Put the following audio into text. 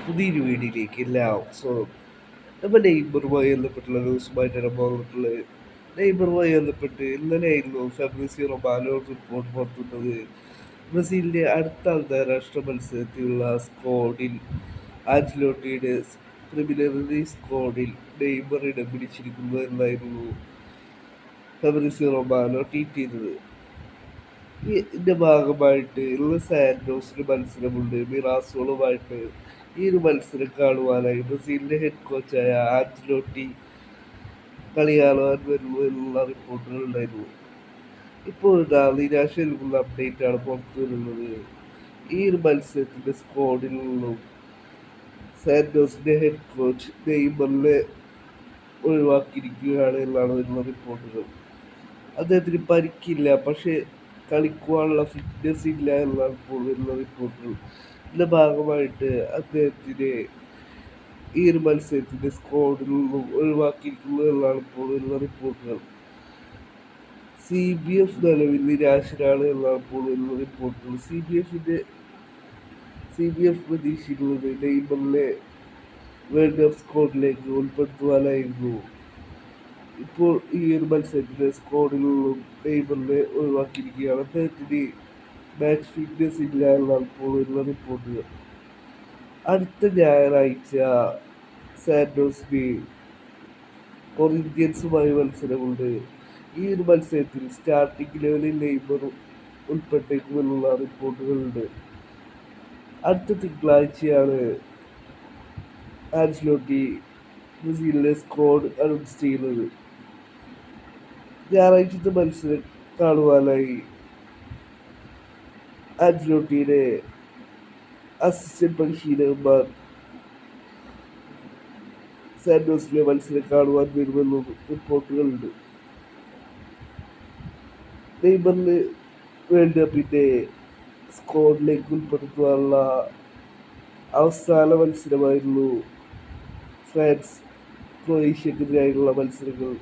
പുതിയൊരു വീഡിയോയിലേക്ക് നമ്മൾ നെയ്മറുമായി ബന്ധപ്പെട്ടുള്ള ന്യൂസുമായിട്ടാണ് പോന്നിട്ടുള്ളത്. നെയ്മറുമായി ബന്ധപ്പെട്ട് ഇന്നലെയായിരുന്നു ഫാബ്രിസിയോ റൊമാനോ റിപ്പോർട്ട് പുറത്തുവിട്ടത്. ബ്രസീലിന്റെ അടുത്ത അന്താരാഷ്ട്ര മത്സരത്തിലുള്ള സ്ക്വാഡിൽ ആഞ്ചലോട്ടിയുടെ പ്രിലിമിനറി സ്ക്വാഡിൽ നെയ്മർ ഇടം പിടിച്ചിരിക്കുന്നു എന്നായിരുന്നു ഫാബ്രിസിയോ റൊമാനോ ട്വീറ്റ് ചെയ്തത്. ഇതിന്റെ ഭാഗമായിട്ട് ഇന്ന് സാന്റോസിന് മത്സരമുണ്ട് മിറാസോളുമായിട്ട്. ഈ ഒരു മത്സരം കാണുവാനായി ബ്രസീലിന്റെ ഹെഡ് കോച്ചായ ആഞ്ചലോട്ടി കളി കാണുവാൻ വരുന്നു എന്നുള്ള റിപ്പോർട്ടുകൾ ഉണ്ടായിരുന്നു. ഇപ്പോൾ ഇതാ നിരാശ നൽകുന്ന അപ്ഡേറ്റ് ആണ് പുറത്തു വരുന്നത്. ഈ ഒരു മത്സരത്തിന്റെ സ്ക്വാഡിൽ നിന്നും സാന്റോസിന്റെ ഹെഡ് കോച്ച് നെയ്മറിനെ ഒഴിവാക്കിയിരിക്കുകയാണ് എന്നാണ് വരുന്ന റിപ്പോർട്ടുകൾ. അദ്ദേഹത്തിന് പരിക്കില്ല, പക്ഷേ കളിക്കുവാനുള്ള ഫിറ്റ്നസ് ഇല്ല എന്നാണ് ഇപ്പോൾ വരുന്ന റിപ്പോർട്ടുകൾ. ഇതിന്റെ ഭാഗമായിട്ട് അദ്ദേഹത്തിന് ഈ ഒരു മത്സരത്തിന്റെ സ്ക്വാഡിൽ നിന്നും ഒഴിവാക്കിയിരിക്കുന്നു എന്നാണ് ഇപ്പോൾ വരുന്ന റിപ്പോർട്ടുകൾ. CBF നിലവിൽ നിരാശരാണ് എന്നാണ് ഇപ്പോൾ വരുന്ന റിപ്പോർട്ടുകൾ. CBF പ്രതീക്ഷിക്കുന്നത് നെയ്മറിനെ വേൾഡ് കപ്പ് സ്ക്വാഡിലേക്ക് ഉൾപ്പെടുത്തുവാനായിരുന്നു. ഇപ്പോൾ ഈ ഒരു മത്സരത്തിലെ സ്ക്വാഡിൽ നിന്നും നെയ്മറിനെ ഒഴിവാക്കിയിരിക്കുകയാണ്. അദ്ദേഹത്തിന് മാച്ച് ഫിറ്റ്നസ് ഇല്ല എന്നാണ് ഇപ്പോൾ വരുന്ന റിപ്പോർട്ടുകൾ. അടുത്ത ഞായറാഴ്ച സാന്റോസിന് കൊറിന്ത്യൻസുമായി മത്സരമുണ്ട്. ഈ ഒരു മത്സരത്തിൽ സ്റ്റാർട്ടിംഗ് ലെവലിൽ നെയ്മർ ഉൾപ്പെട്ടേക്കുമെന്നുള്ള റിപ്പോർട്ടുകളുണ്ട്. അടുത്ത തിങ്കളാഴ്ചയാണ് ആൻസലോട്ടി ബ്രസീലിലെ സ്ക്വാഡ് അനൗൺസ് ചെയ്യുന്നത്. ഞായറാഴ്ചത്തെ മത്സരം കാണുവാനായി ആൻസലോട്ടിയുടെ അസിസ്റ്റന്റ് പരിശീലകന്മാർ സാന്റോസിലെ മത്സരം കാണുവാൻ വരുമെന്നും റിപ്പോർട്ടുകളുണ്ട്. നെയ്മറിന് വേൾഡ് കപ്പിന്റെ സ്ക്വാഡിലേക്ക് ഉൾപ്പെടുത്തുവാനുള്ള അവസാന മത്സരമായിരുന്നു ഫ്രാൻസ് ക്രൊയേഷ്യക്കെതിരായുള്ള മത്സരങ്ങൾ.